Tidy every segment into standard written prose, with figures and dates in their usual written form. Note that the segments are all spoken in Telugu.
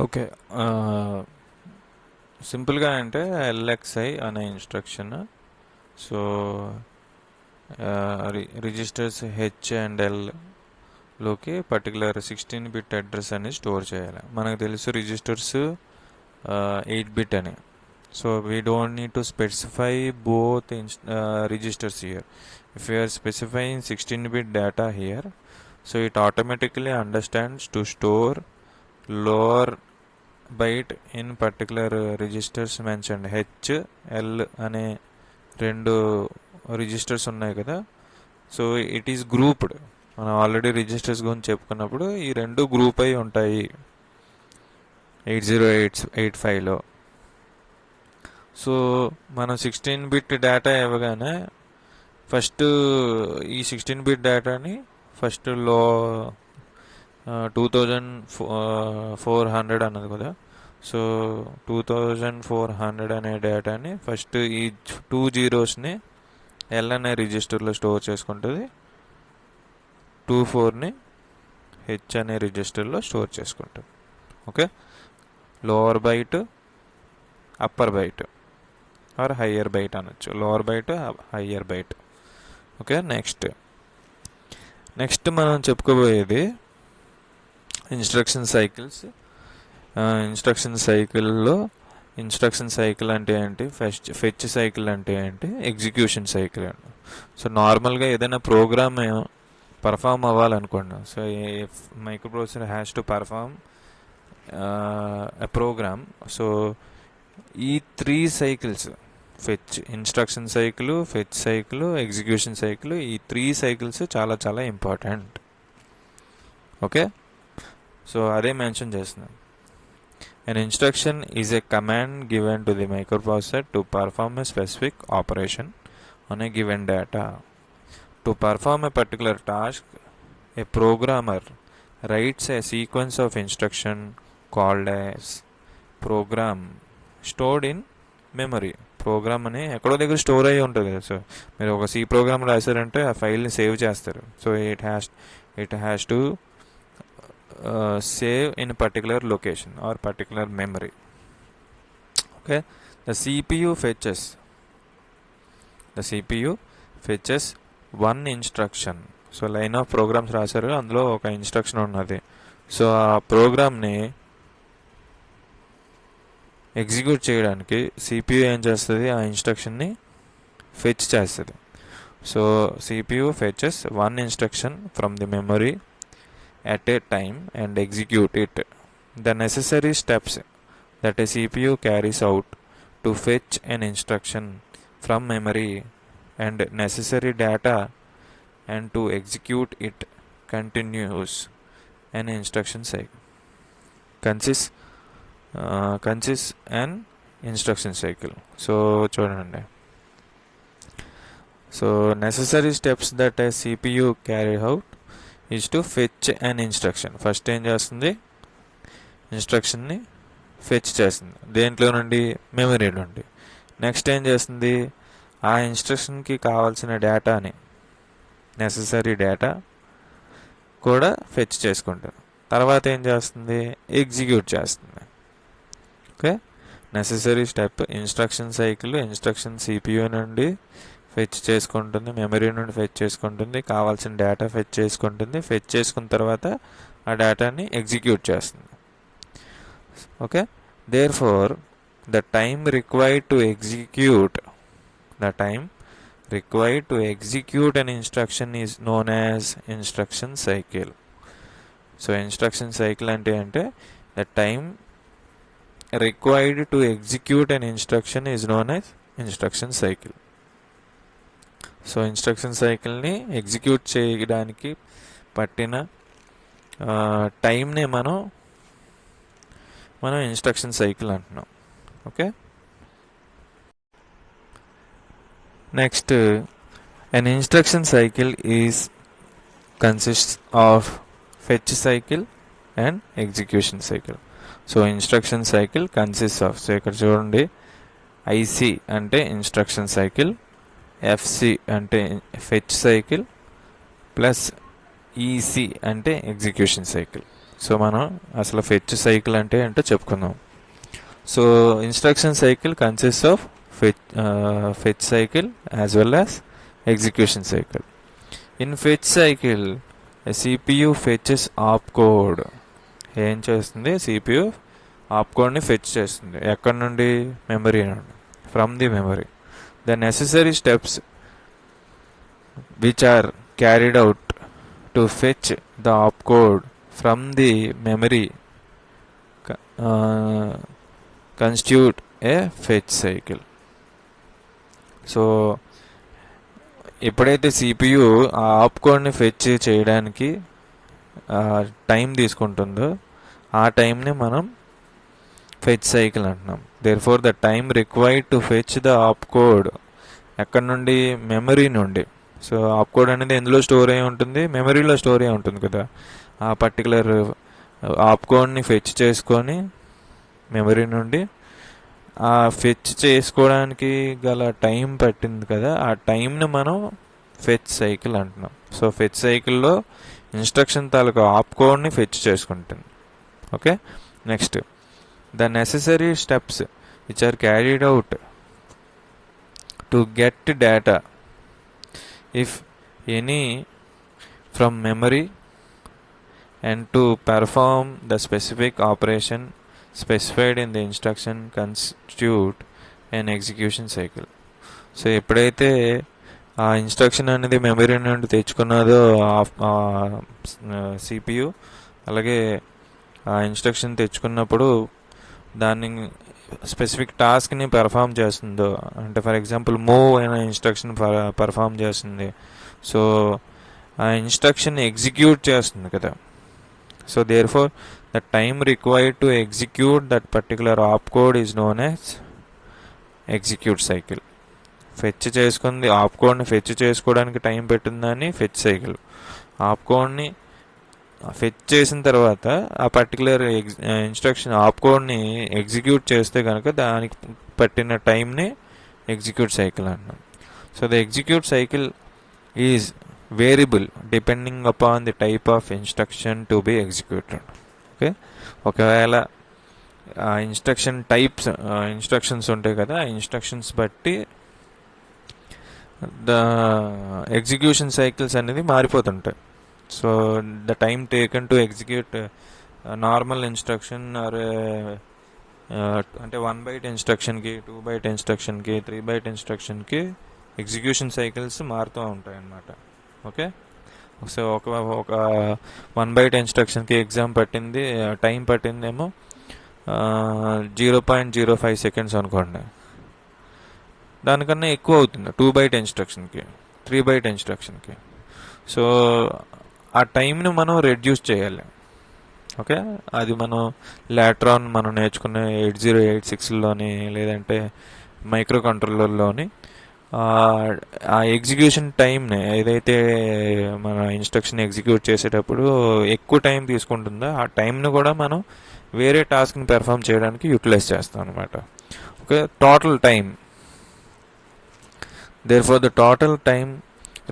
ఓకే. సింపుల్గా అంటే ఎల్ఎక్స్ఐ అనే instruction. So registers H and ఎల్లోకి పర్టికులర్ 16-బిట్ అడ్రస్ అనేది స్టోర్ చేయాలి. మనకు తెలుసు రిజిస్టర్స్ 8-బిట్ అని. So we don't need to specify both registers here. If we are specifying 16-bit data here, so it automatically understands to store lower byte in particular registers mentioned. H L అనే రెండు రిజిస్టర్స్ ఉన్నాయి కదా. So it is grouped. మనం ఆల్రెడీ రిజిస్టర్స్ గురించి చెప్పుకున్నప్పుడు ఈ రెండు గ్రూప్ అయి ఉంటాయి 8085లో. సో మనం 16-బిట్ డేటా ఇవ్వగానే ఫస్ట్ ఈ 16-బిట్ డేటాని ఫస్ట్ 2400 అన్నది కదా. సో 2400 అనే డేటాని ఫస్ట్ ఈ 2 జీరోస్ని ఎల్ అనే రిజిస్టర్లో స్టోర్ చేసుకుంటుంది, 24ని హెచ్ అనే రిజిస్టర్లో స్టోర్ చేసుకుంటుంది. Okay, lower byte upper byte or higher byte అనొచ్చు. Lower byte higher byte. Okay, next మనం చెప్పుకోబోయేది ఇన్స్ట్రక్షన్ సైకిల్స్. ఇన్స్ట్రక్షన్ సైకిల్ అంటే ఏంటి, ఫెచ్ సైకిల్ అంటే ఏంటి, ఎగ్జిక్యూషన్ సైకిల్ అండి. సో నార్మల్గా ఏదైనా ప్రోగ్రామ్ పర్ఫామ్ అవ్వాలనుకోండి, so microprocessor has to perform a program. So ఈ 3 cycles, fetch, instruction cycle, fetch cycle, execution cycle, ఈ 3 సైకిల్స్ చాలా చాలా ఇంపార్టెంట్. ఓకే, సో అదే మెన్షన్ చేస్తున్నాను. An instruction is a command given to the microprocessor to perform a specific operation on a given data. To perform a particular task, a programmer writes a sequence of instruction called as program stored in memory. Program అని ఎక్కడో దగ్గర స్టోర్ అయ్యి ఉంటుంది కదా. సో మీరు ఒక సి ప్రోగ్రామ్ రాశారంటే ఆ ఫైల్ని సేవ్ చేస్తారు. So it has to save in a particular location or particular memory. Okay, the CPU fetches one instruction. So line of programs రాశారు, అందులో ఒక ఇన్స్ట్రక్షన్ ఉన్నది. సో ఆ ప్రోగ్రామ్ని ఎగ్జిక్యూట్ చేయడానికి CPU ఏం చేస్తుంది, ఆ ఇన్స్ట్రక్షన్ని ఫెచ్ చేస్తుంది. So CPU fetches one instruction from the memory at a time and execute it. The necessary steps that a CPU carries out to fetch an instruction from memory and necessary data and to execute it continues an instruction cycle. Consists an instruction cycle. So చూడండి, so necessary steps that a CPU carry out is to fetch an instruction. First ఏం చేస్తుంది, ఇన్స్ట్రక్షన్ని ఫెచ్ చేస్తుంది. దేంట్లో నుండి, మెమరీ నుండి. నెక్స్ట్ ఏం చేస్తుంది, ఆ ఇన్స్ట్రక్షన్కి కావాల్సిన డేటాని, నెససరీ డేటా కూడా ఫెచ్ చేసుకుంటుంది. తర్వాత ఏం చేస్తుంది, ఎగ్జిక్యూట్ చేస్తుంది. Okay, necessary step instruction cycle, instruction CPU నుండి ఫెచ్ చేసుకుంటుంది, మెమరీ నుండి ఫెచ్ చేసుకుంటుంది, కావాల్సిన డేటా ఫెచ్ చేసుకుంటుంది. ఫెచ్ చేసుకున్న తర్వాత ఆ డేటాని ఎగ్జిక్యూట్ చేస్తుంది. Okay, therefore the time required to execute an instruction is known as instruction cycle. So instruction cycle అంటే the time required to execute an instruction is known as instruction cycle. So instruction సైకిల్ని ఎగ్జిక్యూట్ చేయడానికి పట్టిన టైంని మనం ఇన్స్ట్రక్షన్ సైకిల్ అంటున్నాం. Okay, next, an instruction cycle consists of fetch cycle and execution cycle. So instruction cycle consists of, so ఇక్కడ చూడండి, IC అంటే ఇన్స్ట్రక్షన్ సైకిల్, FC అంటే ఫెచ్ సైకిల్, ప్లస్ ఈసీ అంటే ఎగ్జిక్యూషన్ సైకిల్. సో మనం అసలు ఫెచ్ సైకిల్ అంటే ఏంటో చెప్పుకుందాం. So instruction cycle consist of fetch cycle as well as execution cycle. In fetch cycle, a CPU fetches opcode. ఏం చేస్తుంది? CPU opcode ని fetch చేస్తుంది. ఎక్కడి నుండి? మెమరీ నుండి. From the memory. The necessary steps which are carried out to fetch the opcode from the memory constitute a fetch cycle. So ఎప్పుడైతే సిపియు ఆ ఆప్కోడ్ని ఫెచ్ చేయడానికి టైం తీసుకుంటుందో ఆ టైంని మనం ఫెచ్ సైకిల్ అంటున్నాం. Therefore the time required to fetch the opcode ఎక్కడి నుండి? మెమరీ నుండి. సో ఆప్కోడ్ అనేది ఎందులో స్టోర్ అయి ఉంటుంది? మెమరీలో స్టోర్ అయి ఉంటుంది కదా. ఆ పర్టికులర్ ఆప్కోడ్ని ఫెచ్ చేసుకొని మెమరీ నుండి ఆ ఫెచ్ చేసుకోవడానికి గల టైం పట్టింది కదా, ఆ టైంని మనం ఫెచ్ సైకిల్ అంటున్నాం. సో ఫెచ్ సైకిల్లో ఇన్స్ట్రక్షన్ తాలూకా ఆప్కోడ్ని ఫెచ్ చేసుకుంటుంది. Okay, next the necessary steps which are carried out to get data if any from memory and to perform the specific operation specified in the instruction constitute an execution cycle. So ఎప్పుడైతే ఆ ఇన్స్ట్రక్షన్ అనేది మెమరీ నుండి తెచ్చుకున్నదో సిపియు, అలాగే ఆ ఇన్స్ట్రక్షన్ తెచ్చుకున్నప్పుడు దాన్ని స్పెసిఫిక్ టాస్క్ని పెర్ఫామ్ చేస్తుందో, అంటే ఫర్ ఎగ్జాంపుల్ మూవ్ అయిన ఇన్స్ట్రక్షన్ పెర్ఫామ్ చేస్తుంది. సో ఆ ఇన్స్ట్రక్షన్ ఎగ్జిక్యూట్ చేస్తుంది కదా. So therefore the time required to execute that particular opcode is known as execute cycle. Fetch చేసుకుంది ఆప్కోడ్ని ఫెచ్ చేసుకోవడానికి టైం పెట్టిందని ఫెచ్ సైకిల్. ఆప్కోడ్ని ఫెచ్ చేసిన తర్వాత ఆ పర్టికులర్ ఇన్స్ట్రక్షన్ ఆప్కోడ్ని ఎగ్జిక్యూట్ చేస్తే కనుక దానికి పట్టిన టైంని ఎగ్జిక్యూట్ సైకిల్ అన్నాం. So the execute cycle is variable depending upon the type of instruction to be executed. Okay, ఒకవేళ ఇన్స్ట్రక్షన్ టైప్స్ ఇన్స్ట్రక్షన్స్ ఉంటాయి కదా, ఆ ఇన్స్ట్రక్షన్స్ బట్టి ద ఎగ్జిక్యూషన్ సైకిల్స్ అనేది మారిపోతుంటాయి. So the time taken to execute normal instruction or అంటే 1 బైట్ ఇన్స్ట్రక్షన్కి, 2 బైట్ ఇన్స్ట్రక్షన్కి, 3 బైట్ ఇన్స్ట్రక్షన్కి ఎగ్జిక్యూషన్ సైకిల్స్ మారుతూ ఉంటాయి అన్నమాట. ఓకే, సో ఒక 1 బైట్ ఇన్స్ట్రక్షన్కి టైం పట్టిందేమో 0.05 సెకండ్స్ అనుకోండి. దానికన్నా ఎక్కువ అవుతుంది 2 బైట్ ఇన్స్ట్రక్షన్కి, 3 బైట్ ఇన్స్ట్రక్షన్కి. సో ఆ టైంని మనం రెడ్యూస్ చేయాలి. ఓకే, అది మనం లాట్రాన్ మనం నేర్చుకున్న 8086లోని లేదంటే మైక్రో కంట్రోలర్లోని ఆ ఎగ్జిక్యూషన్ టైంని ఏదైతే మన ఇన్స్ట్రక్షన్ ఎగ్జిక్యూట్ చేసేటప్పుడు ఎక్కువ టైం తీసుకుంటుందో ఆ టైంని కూడా మనం వేరే టాస్క్ని పెర్ఫామ్ చేయడానికి యూటిలైజ్ చేస్తాం అనమాట. Okay, total time. therefore the total time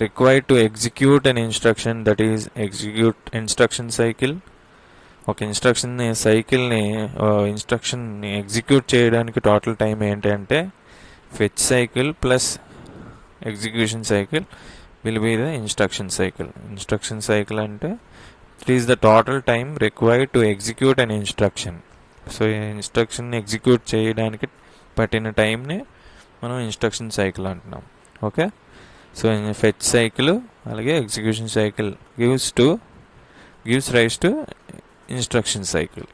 required to execute an instruction, that is execute instruction cycle. ఒక ఇన్స్ట్రక్షన్ సైకిల్ని ఇన్స్ట్రక్షన్ని ఎగ్జిక్యూట్ చేయడానికి టోటల్ టైం ఏంటంటే fetch cycle plus execution cycle will be the instruction cycle. Instruction cycle అంటే it is the total time required to execute an instruction. So instruction execute చేయడానికి పట్టిన టైంని మనం ఇన్స్ట్రక్షన్ సైకిల్ అంటున్నాం. ఓకే, సో ఫెచ్ సైకిల్ అలాగే execution cycle gives rise to instruction cycle.